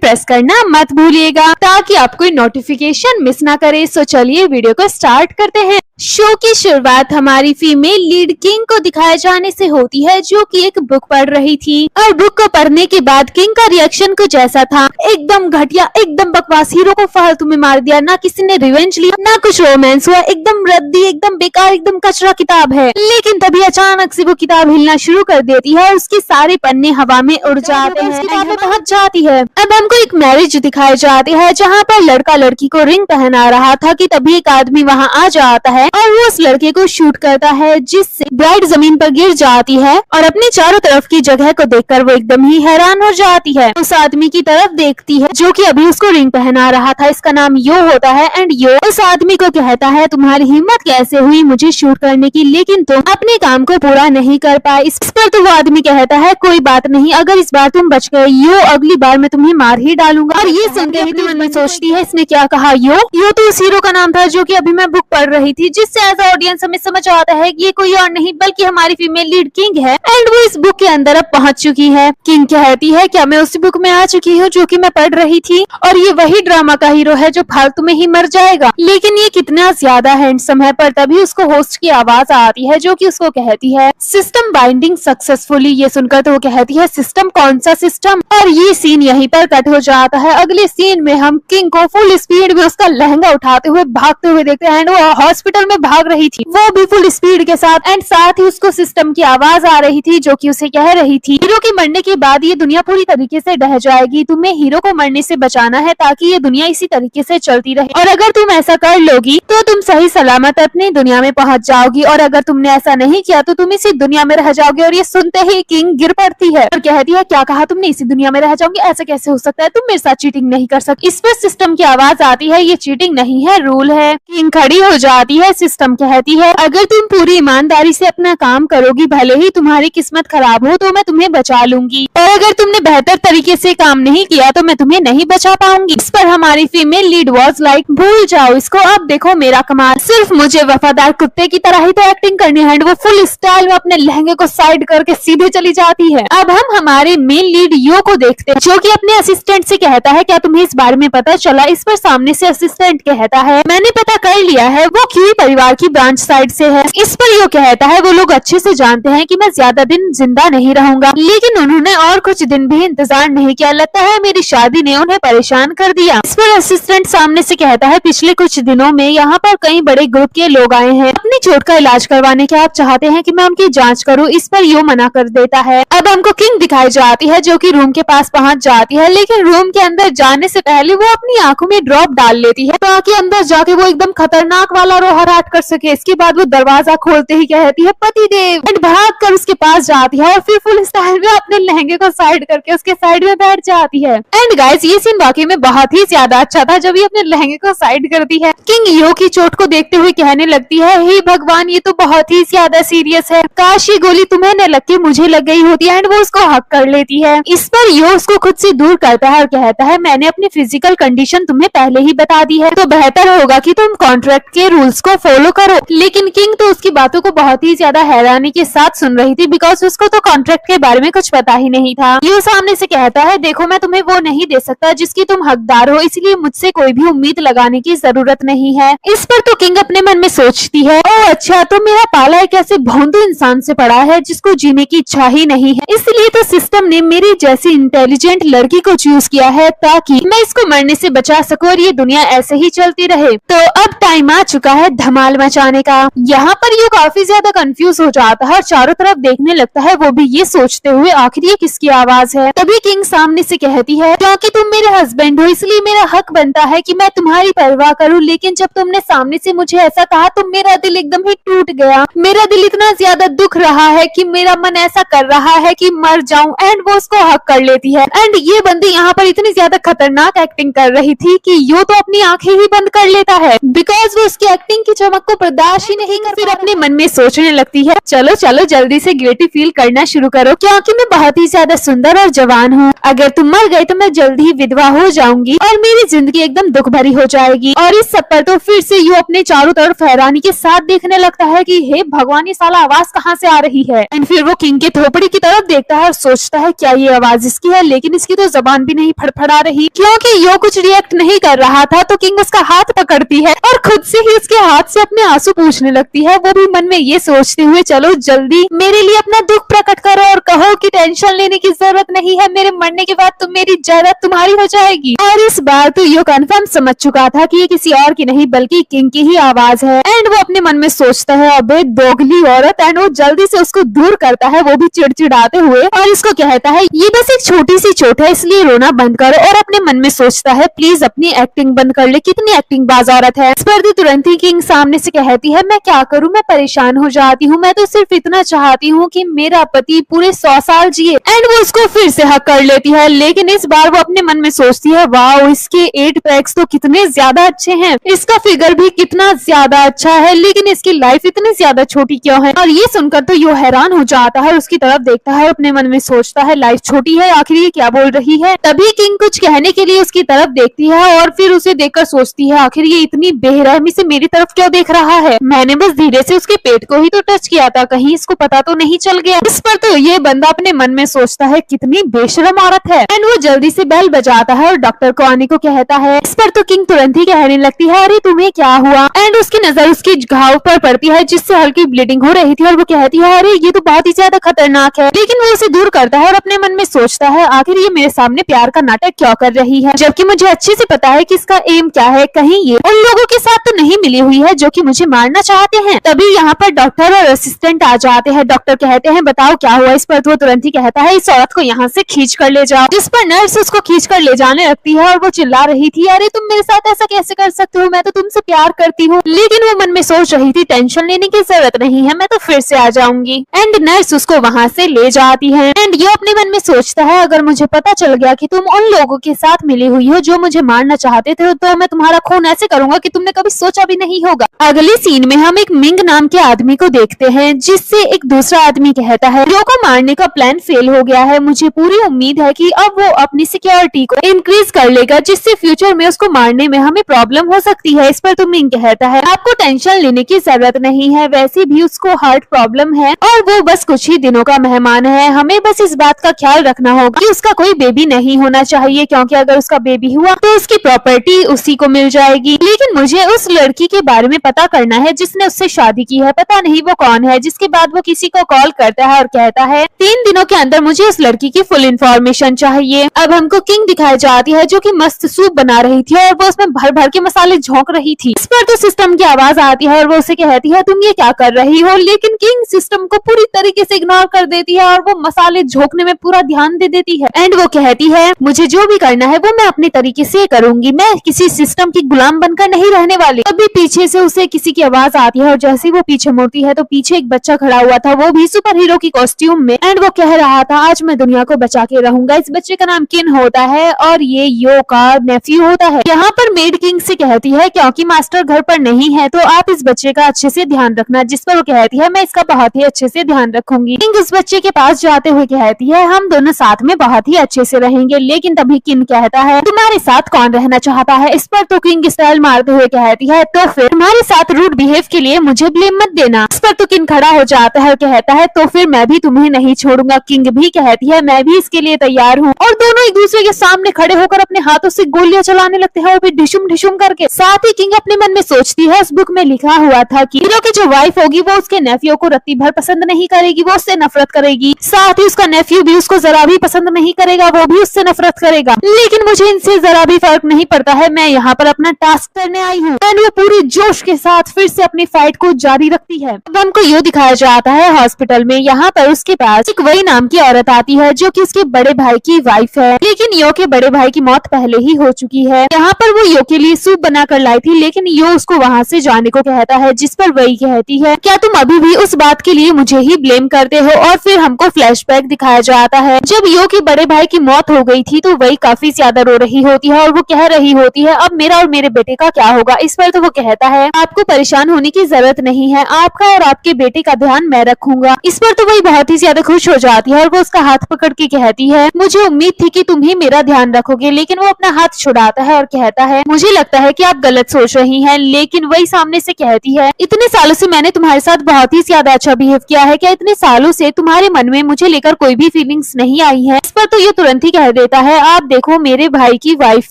Press करना मत भूलिएगा ताकि आप कोई नोटिफिकेशन मिस ना करे। सो चलिए वीडियो को स्टार्ट करते हैं। शो की शुरुआत हमारी फीमेल लीड किंग को दिखाए जाने से होती है, जो कि एक बुक पढ़ रही थी और बुक को पढ़ने के बाद किंग का रिएक्शन कुछ ऐसा था, एकदम घटिया, एकदम बकवास, हीरो को फालतू में मार दिया, ना किसी ने रिवेंज लिया, ना कुछ रोमांस हुआ, एकदम रद्दी, एकदम बेकार, एकदम कचरा किताब है। लेकिन तभी अचानक से वो किताब हिलना शुरू कर देती है और उसके सारे पन्ने हवा में उड़ जाते हैं, किताब में पहुंच जाती है। अब हमको एक मैरिज दिखाई जाती है जहाँ पर लड़का लड़की को रिंग पहना रहा था कि तभी एक आदमी वहाँ आ जाता है और वो उस लड़के को शूट करता है, जिससे ब्राइड जमीन पर गिर जाती है और अपने चारों तरफ की जगह को देखकर वो एकदम ही हैरान हो जाती है। उस आदमी की तरफ देखती है जो कि अभी उसको रिंग पहना रहा था, इसका नाम यो होता है। एंड यो उस आदमी को कहता है, तुम्हारी हिम्मत कैसे हुई मुझे शूट करने की, लेकिन तुम अपने काम को पूरा नहीं कर पाए। इस पर तो वो आदमी कहता है, कोई बात नहीं, अगर इस बार तुम बच गए यो, अगली बार मैं तुम्हें मार ही डालूंगा। और ये सुनकर अपने मन में सोचती है, इसने क्या कहा? यो तो उस हीरो का नाम था जो कि अभी मैं बुक पढ़ रही थी, जिससे एज ऑडियंस हमें समझ आता है कि ये कोई और नहीं बल्कि हमारी फीमेल लीड किंग है। एंड वो इस बुक के अंदर अब पहुंच चुकी है। किंग कहती है, क्या मैं उसी बुक में आ चुकी हूँ जो कि मैं पढ़ रही थी, और ये वही ड्रामा का हीरो है जो फालतू में ही मर जाएगा, लेकिन ये कितना ज्यादा हैंडसम है। पर तभी उसको होस्ट की आवाज आती है जो कि उसको कहती है, सिस्टम बाइंडिंग सक्सेसफुली। ये सुनकर तो वो कहती है, सिस्टम? कौन सा सिस्टम? और ये सीन यहीं पर कट हो जाता है। अगले सीन में हम किंग को फुल स्पीड में उसका लहंगा उठाते हुए भागते हुए देखते हैं। एंड वो हॉस्पिटल में भाग रही थी, वो भी फुल स्पीड के साथ। एंड साथ ही उसको सिस्टम की आवाज आ रही थी जो कि उसे कह रही थी, हीरो के मरने के बाद ये दुनिया पूरी तरीके से ढह जाएगी, तुम्हें हीरो को मरने से बचाना है ताकि ये दुनिया इसी तरीके से चलती रहे, और अगर तुम ऐसा कर लोगी तो तुम सही सलामत अपनी दुनिया में पहुंच जाओगी, और अगर तुमने ऐसा नहीं किया तो तुम इसी दुनिया में रह जाओगे। और ये सुनते ही किंग गिर पड़ती है और कहती है, क्या कहा तुमने? इसी दुनिया में रह जाओगी? ऐसा कैसे हो सकता है? तुम मेरे साथ चीटिंग नहीं कर सकती। इस पर सिस्टम की आवाज आती है, ये चीटिंग नहीं है, रूल है। किंग खड़ी हो जाती है। सिस्टम कहती है, अगर तुम पूरी ईमानदारी से अपना काम करोगी, भले ही तुम्हारी किस्मत खराब हो, तो मैं तुम्हें बचा लूंगी, और अगर तुमने बेहतर तरीके से काम नहीं किया तो मैं तुम्हें नहीं बचा पाऊंगी। इस पर हमारी फीमेल लीड वाज लाइक, भूल जाओ इसको, अब देखो मेरा कमाल, सिर्फ मुझे वफादार कुत्ते की तरह ही तो एक्टिंग करनी है। वो फुल स्टाइल में अपने लहंगे को साइड करके सीधे चली जाती है। अब हम हमारे मेन लीड यो को देखते हैं जो कि अपने असिस्टेंट से कहता है, क्या तुम्हें इस बारे में पता चला? इस पर सामने से असिस्टेंट कहता है, मैंने पता कर लिया है, वो क्यूई परिवार की ब्रांच साइड से है। इस पर यो कहता है, वो लोग अच्छे से जानते हैं कि मैं ज्यादा दिन जिंदा नहीं रहूंगा, लेकिन उन्होंने और कुछ दिन भी इंतजार नहीं किया, लगता है मेरी शादी ने उन्हें परेशान कर दिया। इस पर असिस्टेंट सामने से कहता है, पिछले कुछ दिनों में यहाँ पर कई बड़े ग्रुप के लोग आए हैं अपनी चोट का इलाज करवाने, क्या आप चाहते हैं कि मैं उनकी जांच करूं? इस पर यो मना कर देता है। अब हमको किंग दिखाई जाती है जो कि रूम के पास पहुंच जाती है, लेकिन रूम के अंदर जाने से पहले वो अपनी आंखों में ड्रॉप डाल लेती है ताकि अंदर जाके वो एकदम खतरनाक वाला रोहराट कर सके। इसके बाद वो दरवाजा खोलते ही कहती है, पतिदेव, एंड भाग कर उसके पास जाती है और फिर फुल स्टाइल में अपने लहंगे को साइड करके उसके साइड में बैठ जाती है। एंड गाइस, ये सीन वाकई में बहुत ही ज्यादा अच्छा था जब ये अपने लहंगे को साइड करती है। किंग यो की चोट को देखते हुए कहने लगती है, हे भगवान, ये तो बहुत ही ज्यादा सीरियस है, काश ये गोली तुम्हें न लग के मुझे लग गई होती। एंड वो उसको हक कर लेती है। इस पर यो उसको खुद से दूर करता है और कहता है, मैंने अपनी फिजिकल कंडीशन तुम्हें पहले ही बता दी है, तो बेहतर होगा कि तुम कॉन्ट्रैक्ट के रूल्स को फॉलो करो। लेकिन किंग तो उसकी बातों को बहुत ही ज्यादा हैरानी के साथ सुन रही थी, बिकॉज उसको तो कॉन्ट्रैक्ट के बारे में कुछ पता ही नहीं था। यो सामने से कहता है, देखो मैं तुम्हें वो नहीं दे सकता जिसकी तुम हकदार हो, इसलिए मुझसे कोई भी उम्मीद लगाने की जरूरत नहीं है। इस पर तो किंग अपने मन में सोचती है, ओ अच्छा, तो मेरा पाला एक ऐसे भोंदू इंसान से पड़ा है जिसको जीने की इच्छा ही नहीं है, इसलिए तो सिस्टम ने मेरी जैसी इंटेलिजेंट लड़की को चूज किया है ताकि मैं इसको मरने से बचा सकूं और ये दुनिया ऐसे ही चलती रहे। तो अब टाइम आ चुका है धमाल मचाने का। यहाँ पर ये काफी ज्यादा कंफ्यूज हो जाता है और चारों तरफ देखने लगता है, वो भी ये सोचते हुए आखिर ये किसकी आवाज है। तभी किंग सामने से कहती है, क्योंकि तुम मेरे हस्बैंड हो इसलिए मेरा हक बनता है कि मैं तुम्हारी परवाह करूं, लेकिन जब तुमने सामने से मुझे ऐसा कहा तो मेरा दिल एकदम ही टूट गया। मेरा दिल इतना ज्यादा दुख रहा है कि मेरा मन ऐसा कर रहा है कि मर जाऊं। एंड वो उसको हक कर लेती है। एंड ये बंदी यहाँ पर इतनी ज्यादा खतरनाक एक्टिंग कर रही थी कि यो तो अपनी आंखें ही बंद कर लेता है, बिकॉज वो उसकी एक्टिंग की चमक को बर्दाश्त ही नहीं कर, फिर अपने मन में सोचने लगती है चलो चलो जल्दी से गिल्टी फील करना शुरू करो, क्योंकि मैं बहुत ही ज्यादा सुंदर और जवान हूँ। अगर तुम मर गए तो मैं जल्द ही विधवा हो जाऊंगी और मेरी जिंदगी एकदम दुख भरी हो जाएगी। और इस सब पर तो फिर से यू अपने चारों तरफ हैरानी के साथ देखने लगता है कि हे भगवान, ये साला आवाज कहाँ से आ रही है। एंड फिर वो किंग के थोपड़ी की तरफ देखता है और सोचता है क्या ये आवाज इसकी है, लेकिन इसकी तो जबान भी नहीं फड़फड़ा रही। क्योंकि यो कुछ रिएक्ट नहीं कर रहा था तो किंग उसका हाथ पकड़ती है और खुद से ही उसके हाथ से अपने आंसू पूछने लगती है, वो भी मन में ये सोचते हुए चलो जल्दी मेरे लिए अपना दुख प्रकट करो और कहो कि टेंशन लेने की जरूरत नहीं है, मेरे मरने के बाद तुम मेरी जायदाद तुम्हारी हो जाएगी। और इस बार तो यो कंफर्म समझ चुका था कि ये किसी और की नहीं बल्कि किंग की ही आवाज है। एंड वो अपने मन में सोचता है अबे दोगली औरत, एंड वो जल्दी से उसको दूर करता है, वो भी चिड़चिड़ाते हुए, और इसको कहता है ये बस एक छोटी सी चोट है इसलिए रोना बंद करो। और अपने मन में सोचता है प्लीज अपनी एक्टिंग बंद कर ले, कितनी एक्टिंग बाज औरत है। इस पर तो तुरंत ही किंग सामने से कहती है मैं क्या करूँ, मैं परेशान हो जाती हूँ, मैं तो सिर्फ इतना चाहती हूँ कि मेरा पति पूरे 100 साल जिए। एंड वो उसको फिर से हक कर लेती है, लेकिन इस बार वो अपने मन में सोचती है वाओ, इसके 8 पैक्स तो कितने ज्यादा अच्छे हैं, इसका फिगर भी कितना ज्यादा अच्छा है, लेकिन इसकी लाइफ इतनी ज्यादा छोटी क्यों है। और ये सुनकर तो यो हैरान हो जाता है, उसकी तरफ देखता है, अपने मन में सोचता है लाइफ छोटी है, आखिर ये क्या बोल रही है। तभी किंग कुछ कहने के लिए उसकी तरफ देखती है और फिर उसे देखकर सोचती है आखिर ये इतनी बेरहमी से मेरी तरफ क्यों देख रहा है, मैंने बस धीरे से उसके पेट को ही तो टच किया था, कहीं इसको पता तो नहीं चल गया। इस पर तो ये बंदा अपने मन में सोचता है कितनी बेशरम औरत है। एंड वो जल्दी से बेल बजाता है और डॉक्टर को आने को कहता है। इस पर तो किंग तुरंत ही कहने लगती है अरे तुम्हें क्या हुआ। एंड उसकी नजर उसकी घाव पर पड़ती है जिससे हल्की ब्लीडिंग हो रही थी और वो कहती है अरे ये तो बहुत ही ज्यादा खतरनाक है, लेकिन वो उसे दूर करता है और अपने मन में सोचता है आखिर ये मेरे सामने प्यार का नाटक क्यों कर रही है, जबकि मुझे अच्छे से पता है कि इसका एम क्या है, कहीं ये उन लोगों के साथ तो नहीं मिली हुई है जो कि मुझे मारना चाहते हैं। तभी यहाँ पर डॉक्टर और असिस्टेंट आ जाते हैं। डॉक्टर कहते हैं बताओ क्या हुआ। इस पर वो तुरंत ही कहता है इस औरत को यहाँ से खींच कर ले जाओ। जिस पर नर्स उसको खींच कर ले जाने लगती है और वो चिल्ला रही थी अरे तुम मेरे साथ ऐसा कैसे कर सकते हो, मैं तो तुमसे प्यार करती हूँ। लेकिन वो मन में सोच रही थी टेंशन लेने की जरूरत नहीं है, मैं तो फिर से आ जाऊंगी। एंड नर्स उसको वहाँ से ले जाती है। एंड ये अपने मन में सोचता है अगर मुझे पता चल गया कि तुम उन लोगों के साथ मिली हुई हो जो मुझे मारना चाहते थे तो मैं तुम्हारा खून ऐसे करूंगा कि तुमने कभी सोचा भी नहीं होगा। अगले सीन में हम एक मिंग नाम के आदमी को देखते हैं जिससे एक दूसरा आदमी कहता है रो को मारने का प्लान फेल हो गया है, मुझे पूरी उम्मीद है कि अब वो अपनी सिक्योरिटी को इंक्रीज कर लेगा जिससे फ्यूचर में उसको मारने में हमें प्रॉब्लम हो सकती है। इस पर तो मिंग कहता है आपको टेंशन लेने की जरूरत नहीं है, वैसे भी उसको हार्ट प्रॉब्लम है और वो बस कुछ ही दिनों का मेहमान है, हमें बस इस बात का ख्याल रखना होगा कि उसका कोई बेबी नहीं होना चाहिए, क्योंकि अगर उसका बेबी हुआ तो उसकी प्रॉपर्टी उसी को मिल जाएगी। लेकिन मुझे उस लड़की के बारे में पता करना है जिसने उससे शादी की है, पता नहीं वो कौन है। जिसके बाद वो किसी को कॉल करता है और कहता है 3 दिनों के अंदर मुझे उस लड़की की फुल इंफॉर्मेशन चाहिए। अब हमको किंग दिखाई जाती है जो कि मस्त सूप बना रही थी और वो उसमें भर भर के मसाले झोंक रही थी। इस पर तो सिस्टम की आवाज आती है और वो उसे कहती है तुम ये क्या कर रही हो, लेकिन किंग सिस्टम को पूरी तरीके से इग्नोर कर देती है और वो मसाले झोंकने में पूरा ध्यान दे देती है। एंड वो कहती है मुझे जो भी करना है वो मैं अपने तरीके से करूंगी, मैं किसी सिस्टम की गुलाम बनकर नहीं रहने वाली। तभी पीछे से उसे किसी की आवाज आती है और जैसे वो पीछे मुड़ती है तो पीछे एक बच्चा खड़ा हुआ था, वो भी सुपर हीरो की कॉस्ट्यूम में। एंड वो कह रहा था आज मैं दुनिया को बचा के रहूंगा। इस बच्चे का नाम किन होता है और ये यो का नेफ्यू होता है। यहाँ पर मेड किंग से कहती है क्योंकि मास्टर घर पर नहीं है तो आप इस बच्चे का अच्छे से ध्यान रखना। जिस पर वो कहती है मैं इसका बहुत ही अच्छे से ध्यान रखूंगी। किंग उस बच्चे के पास जाते हुए कहती है हम दोनों साथ में बहुत ही अच्छे से रहेंगे। लेकिन तभी किंग कहता है तुम्हारे साथ कौन रहना चाहता है। इस पर तो किंग स्टाइल मारते हुए कहती है तो फिर तुम्हारे साथ रूड बिहेव के लिए मुझे ब्लेम मत देना। इस पर तो किंग खड़ा हो जाता है और कहता है तो फिर मैं भी तुम्हें नहीं छोड़ूंगा। किंग भी कहती है मैं भी इसके लिए तैयार हूँ और दोनों एक दूसरे के सामने खड़े होकर अपने हाथों से गोलियां चलाने लगते हैं और फिर ढिशुम ढिशुम करके। साथ ही किंग अपने मन में सोचती है उस बुक में लिखा हुआ था कि हीरो की जो वाइफ होगी वो उसके नेफ्यू को रत्ती भर पसंद नहीं करेगी, वो उससे नफरत करेगी। साथ ही उसका नेफ्यू भी उसको जरा भी पसंद नहीं करेगा, वो भी उससे नफरत करेगा। लेकिन मुझे इनसे जरा भी फर्क नहीं पड़ता है, मैं यहाँ पर अपना टास्क करने आई हूँ। एंड वो पूरे जोश के साथ फिर से अपनी फाइट को जारी रखती है। अब हमको ये दिखाया जाता है हॉस्पिटल में। यहाँ पर उसके पास एक वही नाम की औरत आती है जो कि उसके बड़े भाई की वाइफ है, लेकिन यो के बड़े भाई की मौत पहले ही हो चुकी है। यहाँ पर वो यो के लिए सूप बना कर लाई थी, लेकिन यो उसको वहाँ से जाने को कहता है। जिस पर वही कहती है क्या तुम अभी भी उस बात के लिए मुझे ही ब्लेम करते हो। और फिर हमको फ्लैशबैक दिखाया जाता है जब यो के बड़े भाई की मौत हो गई थी तो वही काफी ज्यादा रो रही होती है और वो कह रही होती है अब मेरा और मेरे बेटे का क्या होगा। इस पर तो वो कहता है है, आपको परेशान होने की जरूरत नहीं है, आपका और आपके बेटे का ध्यान मैं रखूंगा। इस पर तो वही बहुत ही ज्यादा खुश हो जाती है और वो उसका हाथ पकड़ के कहती है, मुझे उम्मीद थी कि तुम ही मेरा ध्यान रखोगे। लेकिन वो अपना हाथ छुड़ाता है और कहता है, मुझे लगता है कि आप गलत सोच रही हैं। लेकिन वही सामने से कहती है, इतने सालों से मैंने तुम्हारे साथ बहुत ही ज्यादा अच्छा बिहेव किया है, क्या इतने सालों से तुम्हारे मन में मुझे लेकर कोई भी फीलिंग्स नहीं आई है? इस पर तो ये तुरंत ही कह देता है, आप देखो मेरे भाई की वाइफ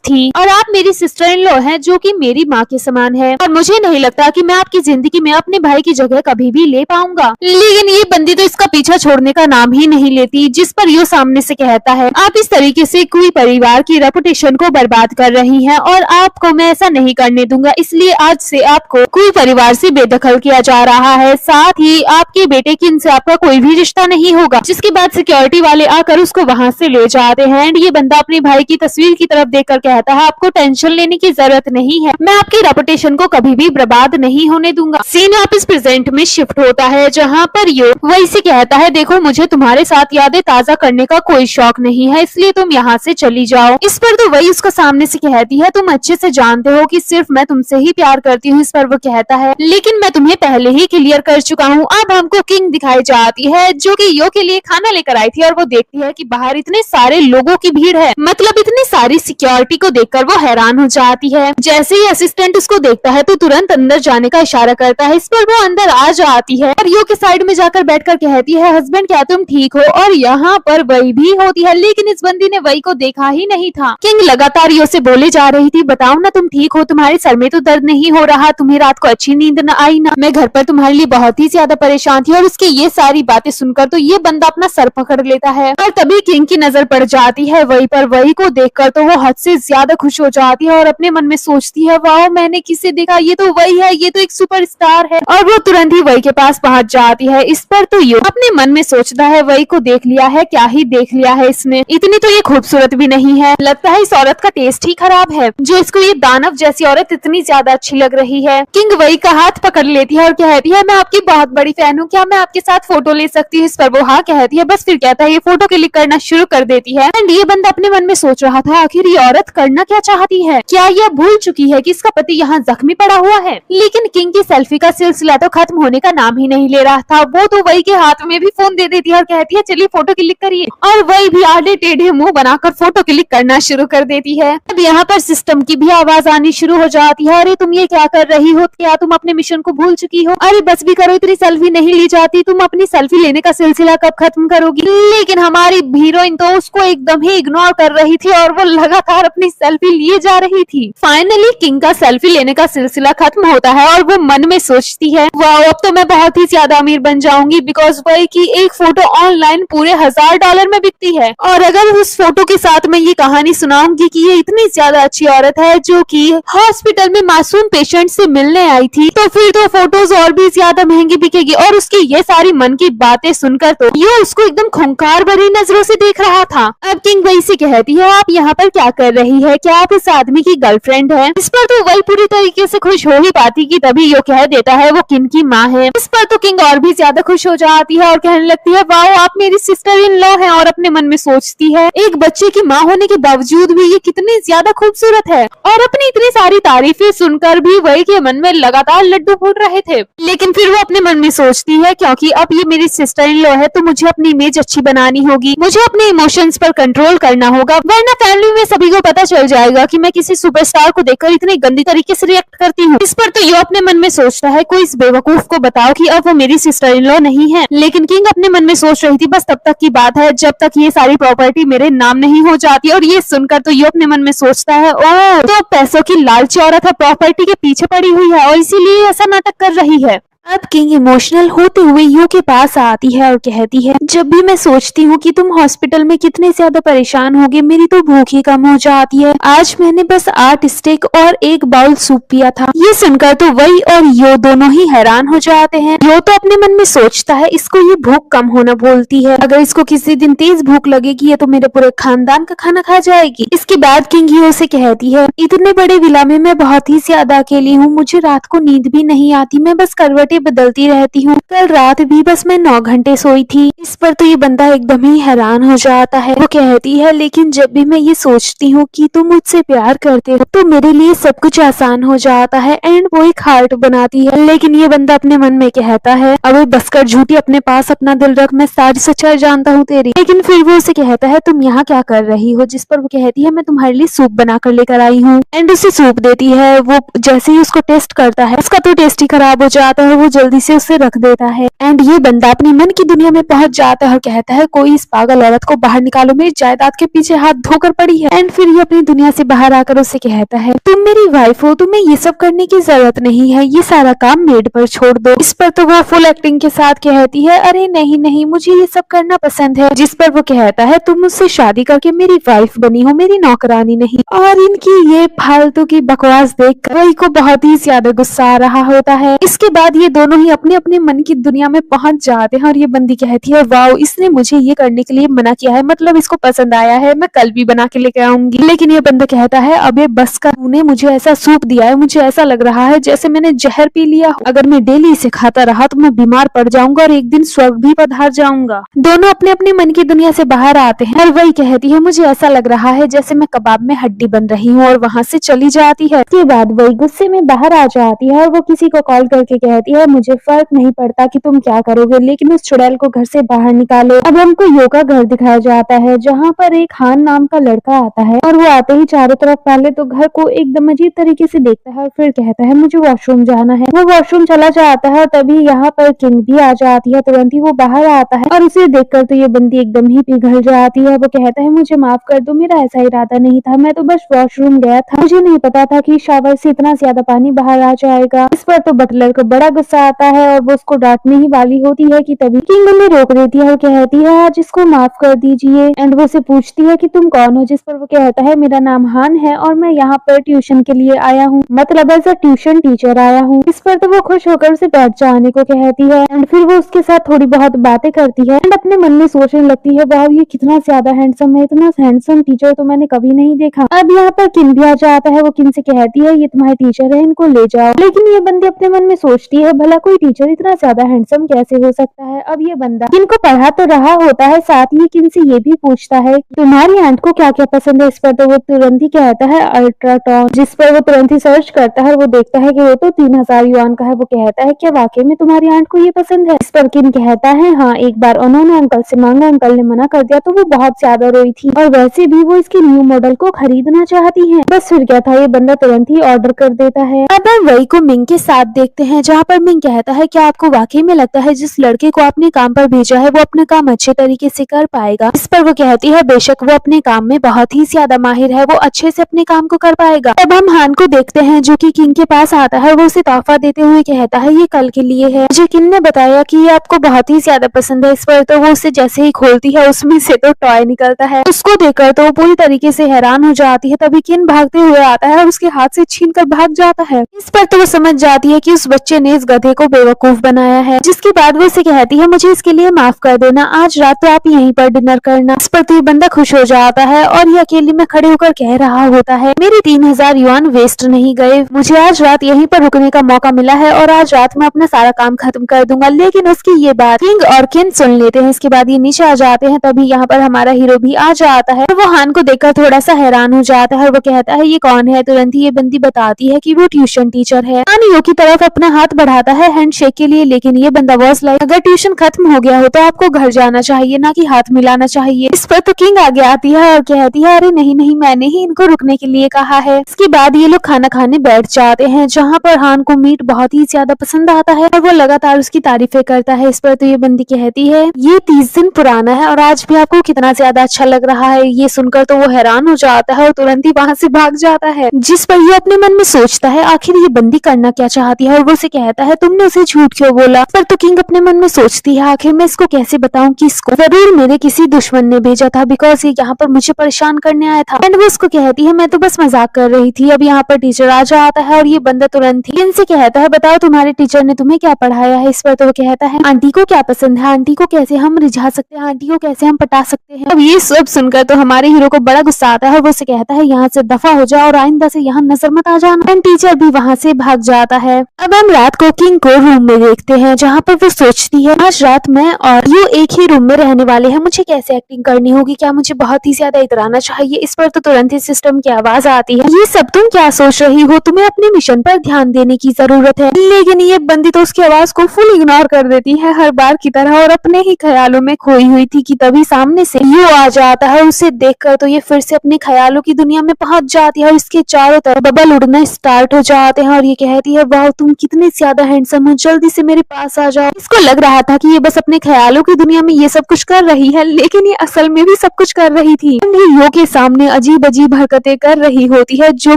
थी और आप मेरी सिस्टर इन लॉ हैं जो कि मेरी माँ के समान है, और मुझे नहीं लगता कि मैं आपकी जिंदगी में अपने भाई की जगह कभी भी ले पाऊंगा। लेकिन ये बंदी तो इसका पीछा छोड़ने का नाम ही नहीं लेती, जिस पर यो सामने से कहता है, आप इस तरीके से कोई परिवार की रेपुटेशन को बर्बाद कर रही हैं और आपको मैं ऐसा नहीं करने दूंगा। इसलिए आज से आपको कोई परिवार से बेदखल किया जा रहा है, साथ ही आपके बेटे की इनसे आपका कोई भी रिश्ता नहीं होगा। जिसके बाद सिक्योरिटी वाले आकर उसको वहाँ से ले जाते हैं। एंड ये बंदा अपने भाई की तस्वीर की तरफ देखकर कहता है, आपको टेंशन लेने की जरूरत नहीं है, मैं आपकी रेपुटेशन को कभी भी बर्बाद नहीं होने दूंगा। सीन वापस प्रेजेंट में शिफ्ट होता है, जहाँ पर यो वही से कहता है, देखो मुझे तुम्हारे साथ यादें ताजा करने का कोई शौक नहीं है, इसलिए तुम यहाँ से चली जाओ। इस पर तो वही उसको सामने से कहती है, तुम अच्छे से जानते हो कि सिर्फ मैं तुमसे ही प्यार करती हूँ। इस पर वो कहता है, लेकिन मैं तुम्हें पहले ही क्लियर कर चुका हूँ। अब हमको किंग दिखाई जाती है जो कि यो के लिए खाना लेकर आई थी और वो देखती है कि बाहर इतने सारे लोगों की भीड़ है, मतलब इतनी सारी सिक्योरिटी को देखकर वो हैरान हो जाती है। जैसे ही असिस्टेंट उसको देखता है तो तुरंत अंदर जाने का इशारा करता है। इस पर वो अंदर आ जाती है और यो के साइड में जाकर बैठकर कहती है, हस्बैंड क्या तुम ठीक हो? और यहाँ पर वही भी होती है, लेकिन इस बंदी ने वही को देखा ही नहीं था। किंग लगातार यो से बोले जा रही थी, बताओ ना तुम ठीक हो, तुम्हारे सर में तो दर्द नहीं हो रहा, तुम्हें रात को अच्छी नींद न आई ना, मैं घर पर तुम्हारे लिए बहुत ही ज्यादा परेशान थी। और उसकी ये सारी बातें सुनकर तो ये बंदा अपना सर पकड़ लेता है और तभी किंग की नजर पड़ जाती है वही पर। वही को देखकर तो वो हद से ज्यादा खुश हो जाती है और अपने मन में सोचती है, वाह मैंने किसे देखा, ये तो वही है, ये तो एक सुपरस्टार है। और वो तुरंत ही वही के पास पहुंच जाती है। इस पर तो यो अपने मन में सोचता है, वही को देख लिया है, क्या ही देख लिया है इसने, इतनी तो ये खूबसूरत भी नहीं है, लगता है इस औरत का टेस्ट ही खराब है जो इसको ये दानव जैसी औरत इतनी ज्यादा अच्छी लग रही है। किंग वही का हाथ पकड़ लेती है और कहती है, मैं आपकी बहुत बड़ी फैन हूँ, क्या मैं आपके साथ फोटो ले सकती हूँ? इस पर वो हाँ कहती है। बस फिर कहता है, ये फोटो क्लिक करना शुरू कर देती है। एंड ये बंदा अपने मन में सोच रहा था, आखिर ये औरत करना क्या चाहती है? क्या यह भूल चुकी है कि इसका पति यहाँ जख्मी पड़ा हुआ है? लेकिन किंग की सेल्फी का सिलसिला तो खत्म होने का नाम ही नहीं ले रहा था। वो तो वही के हाथ में भी फोन दे देती है और कहती है, चलिए फोटो क्लिक करिए। और वही भी आधे टेढ़े मुंह बनाकर फोटो क्लिक करना शुरू कर देती है। अब यहाँ पर सिस्टम की भी आवाज आनी शुरू हो जाती है, अरे तुम ये क्या कर रही हो, क्या तुम अपने मिशन को भूल चुकी हो? अरे बस भी करो, इतनी सेल्फी नहीं ली जाती, तुम अपनी सेल्फी लेने का सिलसिला कब खत्म करोगी? लेकिन हमारी हीरोइन तो उसको एकदम ही इग्नोर कर रही थी और वो लगातार अपनी सेल्फी लिए जा रही थी। फाइनली किंग का सेल्फी लेने का सिलसिला खत्म होता है और वो मन में सोचती है, वाह अब तो मैं बहुत ही ज्यादा अमीर बन जाऊंगी, बिकॉज वही की एक फोटो ऑनलाइन पूरे $1000 में बिकती है। और अगर उस फोटो के साथ मैं ये कहानी सुनाऊंगी कि ये इतनी ज्यादा अच्छी औरत है जो कि हॉस्पिटल में मासूम पेशेंट से मिलने आई थी, तो फिर तो फोटोज और भी ज्यादा महंगी बिकेगी। और उसकी ये सारी मन की बातें सुनकर तो ये उसको एकदम खूंखार भरी नजरों से देख रहा था। अब किंग वही से कहती है, आप यहाँ पर क्या कर रही है, क्या आप इस आदमी की गर्लफ्रेंड है? इस पर तो वही पूरी तरीके से खुश हो ही पाती कि तभी यो कह देता है वो किंग की माँ है। इस पर तो किंग और भी ज्यादा खुश हो जाती है और कहने लगती है, वाओ आप मेरी सिस्टर इन लॉ है। और अपने मन में सोचती है, एक बच्चे की माँ होने के बावजूद भी ये कितनी ज्यादा खूबसूरत है। और अपनी इतनी सारी तारीफें सुनकर भी वही के मन में लगातार लड्डू फूट रहे थे। लेकिन फिर वो अपने मन में सोचती है, क्योंकि अब ये मेरी सिस्टर इन लॉ है तो मुझे अपनी इमेज अच्छी बनानी होगी, मुझे अपने इमोशंस पर कंट्रोल करना होगा, वरना फैमिली में सभी को पता चल जाएगा कि मैं किसी सुपरस्टार को देखकर इतनी गंदी तरीके से रिएक्ट करती हूँ। इस पर तो यो अपने मन में सोचता है, कोई इस बेवकूफ को बताओ कि अब वो मेरी सिस्टर इन लॉ नहीं है। लेकिन किंग अपने मन में सोच रही थी, बस तब तक की बात है जब तक ये सारी प्रॉपर्टी मेरे नाम नहीं हो जाती। और ये सुनकर तो यो अपने मन में सोचता है, ओह तो पैसों की लालची औरत है, प्रॉपर्टी के पीछे पड़ी हुई है और इसीलिए ऐसा नाटक कर रही है। अब किंग इमोशनल होते हुए यू के पास आती है और कहती है, जब भी मैं सोचती हूँ कि तुम हॉस्पिटल में कितने ज्यादा परेशान होगे, मेरी तो भूख ही कम हो जाती है। आज मैंने बस 8 स्टेक और 1 बाउल सूप पिया था। ये सुनकर तो वही और यो दोनों ही हैरान हो जाते हैं। यो तो अपने मन में सोचता है, इसको ये भूख कम होना बोलती है, अगर इसको किसी दिन तेज भूख लगेगी ये तो मेरे पूरे खानदान का खाना खा जाएगी। इसके बाद किंग यो से कहती है, इतने बड़े विला में मैं बहुत ही ज्यादा अकेली हूँ, मुझे रात को नींद भी नहीं आती, मैं बस करवट करवटें बदलती रहती हूँ। कल रात भी बस मैं 9 घंटे सोई थी। इस पर तो ये बंदा एकदम ही हैरान हो जाता है। वो कहती है, लेकिन जब भी मैं ये सोचती हूँ कि तुम मुझसे प्यार करते हो तो मेरे लिए सब कुछ आसान हो जाता है। एंड वो एक हार्ट बनाती है। लेकिन ये बंदा अपने मन में कहता है, अबे बस कर झूठी, अपने पास अपना दिल रख, मैं सारी सच्चाई जानता हूँ तेरी। लेकिन फिर वो उसे कहता है, तुम यहाँ क्या कर रही हो? जिस पर वो कहती है, मैं तुम्हारे लिए सूप बना कर लेकर आई हूँ। एंड उसे सूप देती है। वो जैसे ही उसको टेस्ट करता है, उसका तो टेस्ट ही खराब हो जाता है। वो जल्दी से उसे रख देता है। एंड ये बंदा अपनी मन की दुनिया में पहुंच जाता है और कहता है, कोई इस पागल औरत को बाहर निकालो, मेरी जायदाद के पीछे हाथ धोकर पड़ी है। एंड फिर ये अपनी दुनिया से बाहर आकर उसे कहता है, तुम मेरी वाइफ हो, तुम्हें ये सब करने की जरूरत नहीं है, ये सारा काम मेड पर छोड़ दो। इस पर तो वो फुल एक्टिंग के साथ कहती है, अरे नहीं नहीं, मुझे ये सब करना पसंद है। जिस पर वो कहता है, तुम मुझसे शादी करके मेरी वाइफ बनी हो, मेरी नौकरानी नहीं। और इनकी ये फालतू की बकवास देख वही को बहुत ही ज्यादा गुस्सा आ रहा होता है। इसके बाद ये दोनों ही अपने अपने मन की दुनिया में पहुंच जाते हैं और ये बंदी कहती है, वाओ, इसने मुझे ये करने के लिए मना किया है, मतलब इसको पसंद आया है, मैं कल भी बना के लेके आऊंगी। लेकिन ये बंदा कहता है, अबे बस कर, तूने मुझे ऐसा सूप दिया है, मुझे ऐसा लग रहा है जैसे मैंने जहर पी लिया हो। अगर मैं डेली इसे खाता रहा तो मैं बीमार पड़ जाऊंगा और एक दिन स्वर्ग भी पधार जाऊंगा। दोनों अपने अपने मन की दुनिया से बाहर आते हैं और वही कहती है, मुझे ऐसा लग रहा है जैसे मैं कबाब में हड्डी बन रही हूँ, और वहाँ से चली जाती है। उसके बाद वही गुस्से में बाहर आ जाती है और वो किसी को कॉल करके कहती है, मुझे फर्क नहीं पड़ता कि तुम क्या करोगे, लेकिन उस चुड़ैल को घर से बाहर निकालो। अब हमको योगा घर दिखाया जाता है जहाँ पर एक खान नाम का लड़का आता है और वो आते ही चारों तरफ पहले तो घर को एकदम अजीब तरीके से देखता है और फिर कहता है, मुझे वॉशरूम जाना है। वो वॉशरूम चला जाता है और तभी यहाँ पर किंग भी आ जाती है। तुरंत ही वो बाहर आता है और उसे देखकर तो ये बंदी एकदम ही पिघल जाती है। वो कहता है, मुझे माफ कर दो, मेरा ऐसा इरादा नहीं था, मैं तो बस वॉशरूम गया था, मुझे नहीं पता था कि शावर से इतना ज्यादा पानी बाहर आ जाएगा। इस पर तो बटलर को बड़ा गुस्सा आता है और वो उसको डांटने ही वाली होती है कि तभी किंग उन्हें रोक देती है और कहती है, आज इसको माफ कर दीजिए। एंड वो उसे पूछती है कि तुम कौन हो? जिस पर वो कहता है, मेरा नाम हान है और मैं यहाँ पर ट्यूशन के लिए आया हूँ, मतलब एज अ ट्यूशन टीचर आया हूँ। इस पर तो वो खुश होकर उसे बैठ जाने को कहती है। एंड फिर वो उसके साथ थोड़ी बहुत बातें करती है एंड अपने मन में सोचने लगती है, वाह, ये कितना ज्यादा हैंडसम है, इतना हैंडसम टीचर तो मैंने कभी नहीं देखा। अब यहाँ पर किन भी आ जाता है। वो किन से कहती है, ये तुम्हारे टीचर है, इनको ले जाओ। लेकिन ये बंदी अपने मन में सोचती है, भला कोई टीचर इतना ज्यादा हैंडसम कैसे हो सकता है। अब ये बंदा किन को पढ़ा तो रहा होता है, साथ ही किन से ये भी पूछता है, तुम्हारी आंट को क्या क्या पसंद है। इस पर तो वो तुरंत ही कहता है, अल्ट्राटॉन। जिस पर वो तुरंत ही सर्च करता है और वो देखता है कि वो तो 3000 युआन का है। वो कहता है, क्या वाकई में तुम्हारी आंट को ये पसंद है? इस पर किन कहता है, हाँ, एक बार उन्होंने अंकल से मांगा, अंकल ने मना कर दिया तो वो बहुत ज्यादा रोई थी, और वैसे भी वो इसके न्यू मॉडल को खरीदना चाहती है। बस फिर क्या था, ये बंदा तुरंत ही ऑर्डर कर देता है। अब हम वही को मिंग के साथ देखते हैं जहाँ पर मिंग कहता है, क्या आपको वाकई में लगता है जिस लड़के को आपने काम पर भेजा है वो अपना काम अच्छे तरीके से कर पाएगा? इस पर वो कहती है, बेशक वो अपने काम में बहुत ही ज्यादा माहिर है, वो अच्छे से अपने काम को कर पाएगा। अब हम हान को देखते हैं जो कि किंग के पास आता है। वो उसे तोहफा देते हुए कहता है, ये कल के लिए है, मुझे किन ने बताया कि ये आपको बहुत ही ज्यादा पसंद है। इस पर तो वो उसे जैसे ही खोलती है उसमें से तो टॉय निकलता है। उसको देखकर तो वो पूरी तरीके से हैरान हो जाती है। तभी किन भागते हुए आता है और उसके हाथ से छीन कर भाग जाता है। इस पर तो वो समझ जाती है कि उस बच्चे ने इस गधे को बेवकूफ बनाया है। जिसके बाद वो उसे कहती है, मुझे इसके लिए माफ कर देना, आज रात तो आप यहीं पर डिनर करना। इस पर तो ये बंदा खुश हो जाता है और ये अकेले में खड़े होकर कह रहा होता है, मेरे 3000 युआन वेस्ट नहीं गए, मुझे आज रात यहीं पर रुकने का मौका मिला है और आज रात में अपना सारा काम खत्म कर दूंगा। लेकिन उसकी ये बात किंग और किन सुन लेते हैं। इसके बाद ये नीचे आ जाते हैं। तभी यहाँ पर हमारा हीरो भी आ जाता है। वो हान को देखकर थोड़ा सा हैरान हो जाता है और वो कहता है, ये कौन है? तुरंत ही ये बंदी बताती है कि वो ट्यूशन टीचर है। हान यो की तरफ अपना हाथ बढ़ाता है हैंडशेक के लिए, लेकिन ये बंदा वाज लाइक, अगर ट्यूशन खत्म हो गया हो तो आपको घर जाना चाहिए, ना कि हाथ मिलाना चाहिए। इस पर तो किंग आगे आती है और कहती है, अरे नहीं नहीं, मैंने ही इनको रुकने के लिए कहा है। इसके बाद ये लोग खाना खाने बैठ जाते हैं जहाँ पर हान को मीट बहुत ही ज्यादा पसंद आता है और वो लगातार उसकी तारीफें करता है। इस पर तो ये बंदी कहती है, ये 30 दिन पुराना है और आज भी आपको कितना ज्यादा अच्छा लग रहा है। ये सुनकर तो वो हैरान हो जाता है और तुरंत ही वहाँ से भाग जाता है। जिस पर ये अपने मन में सोचता है, आखिर ये बंदी करना क्या चाहती है, और वो उसे कहता है, तुमने उसे झूठ क्यों बोला? पर तो किंग अपने मन में सोचती है, आखिर मैं इसको कैसे बताऊं कि इसको जरूर मेरे किसी दुश्मन ने भेजा था, बिकॉज ये यहाँ पर मुझे परेशान करने आया था। एंड वो उसको कहती है, मैं तो बस मजाक कर रही थी। अब यहाँ पर टीचर आ जाता है और ये बंदा तुरंत ही इनसे कहता है, बताओ तुम्हारे टीचर ने तुम्हें क्या पढ़ाया है? इस पर तो वो कहता है, आंटी को क्या पसंद है, आंटी को कैसे हम रिझा सकते हैं, आंटी को कैसे हम पटा सकते हैं। अब ये सब सुनकर तो हमारे हीरो को बड़ा गुस्सा आता है और वो उसे कहता है, यहाँ से दफा हो जाओ और आइंदा से यहाँ नजर मत आ जाना। एंड टीचर भी वहाँ से भाग जाता है। अब हम रात को किंग को रूम में देखते हैं जहाँ पर वो सोचती है आज रात मैं और यू एक ही रूम में रहने वाले हैं, मुझे कैसे एक्टिंग करनी होगी, क्या मुझे बहुत ही ज्यादा इतराना चाहिए। इस पर तो तुरंत ही सिस्टम की आवाज आती है, ये सब तुम क्या सोच रही हो, तुम्हें अपने मिशन पर ध्यान देने की जरूरत है। लेकिन ये बंदी तो उसकी आवाज को फुल इग्नोर कर देती है हर बार की तरह और अपने ही ख्यालों में खोई हुई थी कि तभी सामने से यू आ जाता है। उसे देखकर तो ये फिर से अपने ख्यालों की दुनिया में पहुंच जाती है और इसके चारों तरफ बबल उड़ना स्टार्ट हो जाते हैं और ये कहती है वाह तुम कितने ज्यादा हैंडसम हो, जल्दी से मेरे पास आ जाओ। इसको लग रहा था कि ये बस अपने ख्यालों की दुनिया में ये सब कुछ कर रही है, लेकिन ये असल में भी सब कुछ कर रही थी। यो के सामने अजीब अजीब हरकतें कर रही होती है जो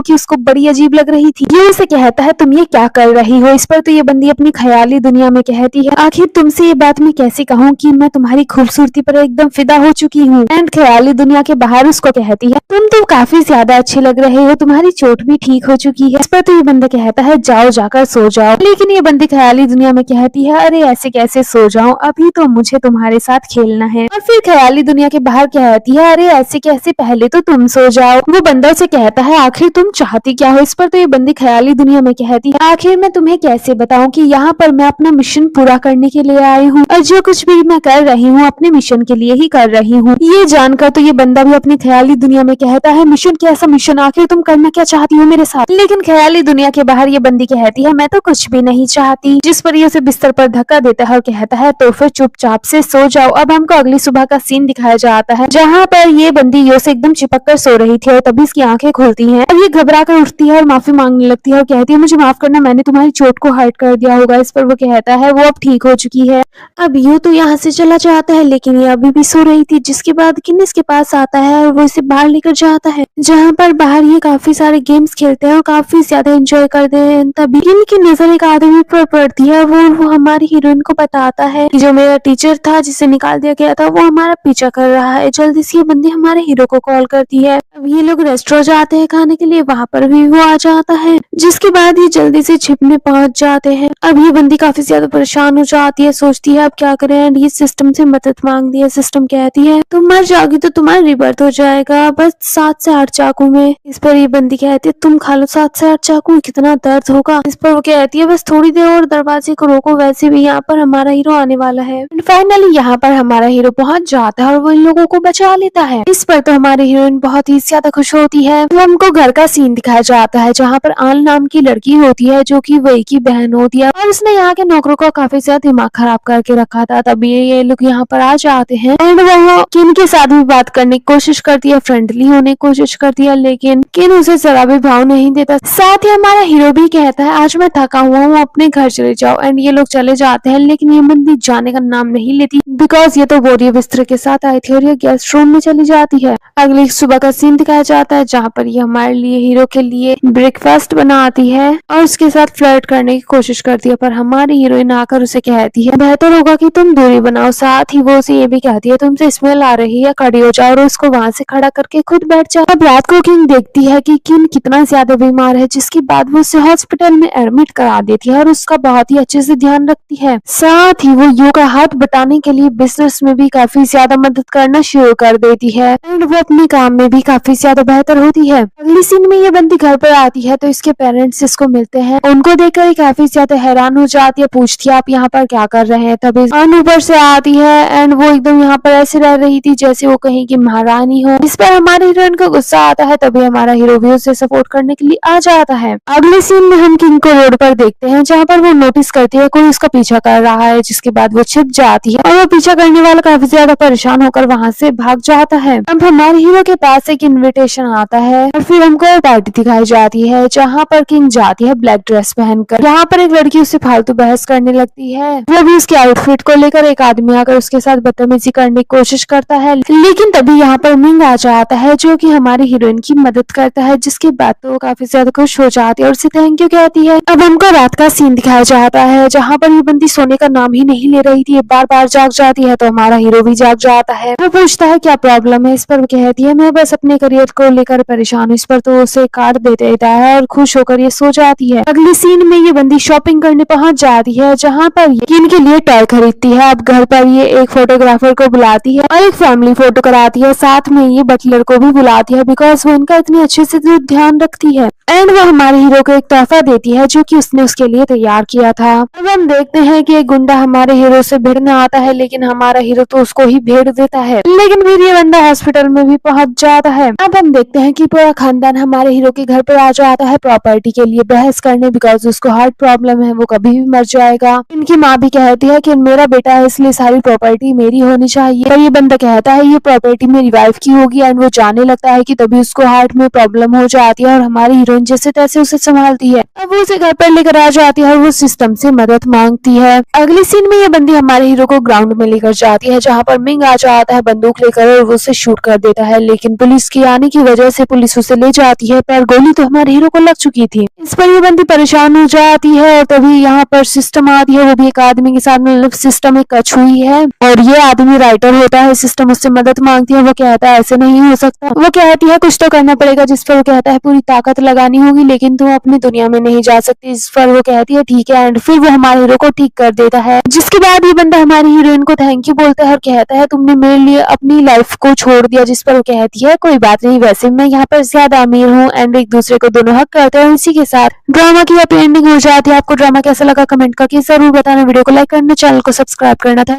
कि उसको बड़ी अजीब लग रही थी। ये उसे कहता है तुम ये क्या कर रही हो। इस पर तो ये बंदी अपनी ख्याली दुनिया में कहती है आखिर तुमसे ये बात मैं कैसे कहूँ कि मैं तुम्हारी खूबसूरती पर एकदम फिदा हो चुकी हूँ। एंड ख्याली दुनिया के बाहर उसको कहती है तुम तो काफी ज्यादा अच्छे लग रहे हो, तुम्हारी चोट भी ठीक हो चुकी है। इस पर तो ये बंदा कहता है जाओ जाकर सो जाओ, लेकिन ये बंदी ख्याली दुनिया में कहती है अरे ऐसे कैसे सो जाऊं, अभी तो मुझे तुम्हारे साथ खेलना है। और फिर ख्याली दुनिया के बाहर कहती है अरे ऐसे कैसे, पहले तो तुम सो जाओ। वो बंदा से कहता है आखिर तुम चाहती क्या हो। इस पर तो ये बंदी ख्याली दुनिया में कहती है आखिर मैं तुम्हें कैसे बताऊं कि यहाँ पर मैं अपना मिशन पूरा करने के लिए आई हूँ और जो कुछ भी मैं कर रही हूँ अपने मिशन के लिए ही कर रही हूँ। ये जानकर तो ये बंदा भी अपनी ख्याली दुनिया में कहता है मिशन, कैसा मिशन, आखिर तुम करना क्या चाहती हो मेरे साथ। लेकिन ख्याली दुनिया के बाहर ये बंदी कहती है मैं तो कुछ भी नहीं चाहती। जिस पर ये उसे बिस्तर पर धक्का देता है और कहता है तो फिर चुपचाप से सो जाओ। अब हमको अगली सुबह का सीन दिखाया जाता है जहाँ पर ये बंदी यो से एकदम चिपक कर सो रही थी और तभी इसकी आंखें खुलती हैं। अब ये घबरा कर उठती है और माफी मांगने लगती है और कहती है मुझे माफ करना, मैंने तुम्हारी चोट को हर्ट कर दिया होगा। इस पर वो कहता है वो अब ठीक हो चुकी है। अब यू तो यहाँ से चला जाता है लेकिन ये अभी भी सो रही थी, जिसके बाद किन इसके पास आता है और वो इसे बाहर लेकर जाता है जहाँ पर बाहर ये काफी सारे गेम्स खेलते हैं और काफी ज्यादा एंजॉय करते हैं। तभी इनकी नजर एक आदमी पर पड़ती है। वो हमारी हीरोइन को बताता है कि जो मेरा टीचर था जिसे निकाल दिया गया था वो हमारा पीछा कर रहा है। जल्दी से ये बंदी हमारे हीरो को कॉल करती है। अब ये लोग रेस्टोरेंट जाते हैं खाने के लिए, वहाँ पर भी वो आ जाता है जिसके बाद ये जल्दी से छिपने पहुंच जाते हैं। अब ये बंदी काफी ज्यादा परेशान हो जाती है, सोचती है अब क्या करें। एंड ये सिस्टम से मदद मांगती है। सिस्टम कहती है तुम मर जाओगी तो तुम्हारा रिबर्थ हो जाएगा बस 7 से 8 चाकू में। इस पर ये बंदी कहती है तुम खा लो 7 से 8 चाकू, कितना दर्द होगा। इस पर वो कहती है बस थोड़ी देर और दरवाजे को रोको, वैसे भी यहाँ पर हमारा हीरो आने वाला है। फाइनली यहाँ पर हमारा हीरो पहुंच जाता है और वो इन लोगों को बचा लेता है। इस पर तो हमारी हीरोइन बहुत ही ज्यादा खुश होती है। तो हमको घर का सीन दिखाया जाता है जहाँ पर आल नाम की लड़की होती है जो कि वही की बहन होती है और उसने यहाँ के नौकरों का काफी ज्यादा दिमाग खराब करके रखा था। तभी ये लोग यहाँ पर आ जाते हैं एंड वो किन के साथ भी बात करने की कोशिश करती है, फ्रेंडली होने की कोशिश करती है, लेकिन किन उसे जरा भी भाव नहीं देता। साथ ही हमारा हीरो भी कहता है आज मैं थका हुआ हूँ, अपने घर चले जाओ। एंड ये लोग चले जाते हैं लेकिन ये बंदी जाने का नाम नहीं लेती बिकॉज ये तो बोरिया बिस्तर के साथ आई थी और ये गेस्ट रूम में चली जाती है। अगली सुबह का सीन दिखाया जाता है जहाँ पर ये हमारे लिए हीरो के लिए ब्रेकफास्ट बनाती है और उसके साथ फ्लर्ट करने की कोशिश करती है, पर हमारी हीरोइन आकर उसे कहती है बेहतर होगा कि तुम दूरी बनाओ। साथ ही वो उसे ये भी कहती है तुमसे स्मेल आ रही है, खड़ी हो जाओ और उसको वहाँ से खड़ा करके खुद बैठ जाओ। अब रात को किंग देखती है कि किन कितना ज्यादा बीमार है, जिसके बाद वो उसे हॉस्पिटल में एडमिट करा देती है और उसका बहुत ही अच्छे से ध्यान रखती है। साथ ही वो यू का हाथ बटाने के लिए बिजनेस में भी काफी ज्यादा मदद करना शुरू कर देती है एंड वो अपने काम में भी काफी ज्यादा बेहतर होती है। अगली सीन में ये बंदी घर पर आती है तो इसके पेरेंट्स इसको मिलते हैं। उनको देखकर काफी ज्यादा हैरान हो जाती है, पूछती है आप यहाँ पर क्या कर रहे हैं। तभी अन ऊपर से आती है एंड वो एकदम यहाँ पर ऐसे रह रही थी जैसे वो कहीं की महारानी हो। इस पर हमारे हीरोइन को गुस्सा आता है, तभी हमारा हीरो भी उसे सपोर्ट करने के लिए आ जाता है। अगले सीन में हम किंग को रोड पर देखते हैं जहाँ पर वो नोटिस करती है कोई उसका पीछा कर रहा है, जिसके बाद वो छिप जाती है और वो पीछा करने वाला काफी ज्यादा परेशान होकर वहाँ से भाग जाता है। अब हमारे हीरो के पास एक इन्विटेशन आता है और फिर हमको पार्टी दिखाई जाती है जहाँ पर किंग जाती है ब्लैक ड्रेस पहनकर। यहाँ पर एक लड़की उससे फालतू बहस करने लगती है, वो भी उसके आउटफिट को लेकर एक आदमी आकर उसके साथ बदतमीजी करने की कोशिश करता है, लेकिन तभी यहाँ पर मिंग आ जाता है जो कि हमारी हीरोइन की मदद करता है, जिसके बाद तो वो काफी ज्यादा खुश हो जाती है और उसे थैंक यू कहती है। अब हमको रात का सीन दिखाया जाता है जहाँ पर ये बंदी सोने का नाम ही नहीं ले रही थी, बार बार जाग जाती है तो हमारा हीरो भी जाग जाता है। वो पूछता है क्या प्रॉब्लम है। इस पर वो कहती है मैं बस अपने करियर को लेकर परेशान हूँ। इस पर तो उसे कार्ड दे देता है और खुश होकर ये सो जाती है। अगली सीन में ये बंदी शॉपिंग करने पहुंच जाती है जहाँ पर इनके लिए टॉय खरीदती है। अब घर पर ये एक फोटोग्राफर को बुलाती है और एक फैमिली फोटो कराती है, साथ में ये बटलर को भी बुलाती है बिकॉज वो इनका इतने अच्छे से ध्यान रखती है। एंड वो हमारे हीरो को एक तोहफा देती है जो कि उसने उसके लिए तैयार किया था। अब हम देखते हैं कि एक गुंडा हमारे हीरो से भिड़ने आता है, लेकिन हमारा हीरो तो उसको ही भेड़ देता है, लेकिन फिर ये बंदा हॉस्पिटल में भी पहुंच जाता है। अब हम देखते हैं कि पूरा खानदान हमारे हीरो के घर पर आ जाता है प्रॉपर्टी के लिए बहस करने, बिकॉज उसको हार्ट प्रॉब्लम है, वो कभी भी मर जाएगा। इनकी माँ भी कहती है कि मेरा बेटा है इसलिए सारी प्रॉपर्टी मेरी होनी चाहिए, और ये बंदा कहता है ये प्रॉपर्टी मेरी वाइफ की होगी, एंड वो जाने लगता है कि तभी उसको हार्ट में प्रॉब्लम हो जाती है और हमारी हीरोइन जैसे तैसे उसे संभालती है। अब वो उसे घर पर लेकर आ जाती है और वो सिस्टम से मदद मांगती है। अगली सीन में ये बंदी हमारे हीरो को ग्राउंड में लेकर जाती है, जहाँ पर मिंग आ जाता है बंदूक लेकर और वो उसे शूट कर देता है, लेकिन पुलिस के आने की वजह से पुलिस उसे ले जाती है, पर गोली तो हमारे हीरो को लग चुकी थी। इस पर ये बंदी परेशान हो जाती है और तभी यहाँ पर सिस्टम आती है, वो भी एक आदमी के साथ, मतलब सिस्टम एक कच हुई है और ये आदमी राइटर होता है। सिस्टम उससे मदद मांगती है, वो कहता है ऐसे नहीं हो सकता, वो कहती है कुछ तो करना पड़ेगा, जिस पर वो कहता है पूरी ताकत लगानी होगी, लेकिन तुम अपनी दुनिया में नहीं जा सकती। इस पर वो कहती है ठीक है, एंड फिर वो हमारे हीरो को ठीक कर देता है, जिसके बाद ये बंदा हमारी हीरोइन को थैंक यू बोलता है और कहता है तुमने मेरे लिए अपनी लाइफ को छोड़ दिया, जिस पर वो कहती है कोई बात नहीं, वैसे मैं यहाँ पर ज्यादा अमीर हूँ, एंड एक दूसरे को दोनों हक करते हैं। इसी के साथ ड्रामा की हैप्पी एंडिंग हो जाती है। आपको ड्रामा कैसा लगा कमेंट करके जरूर बताना, वीडियो को लाइक करना, चैनल को सब्सक्राइब करना था।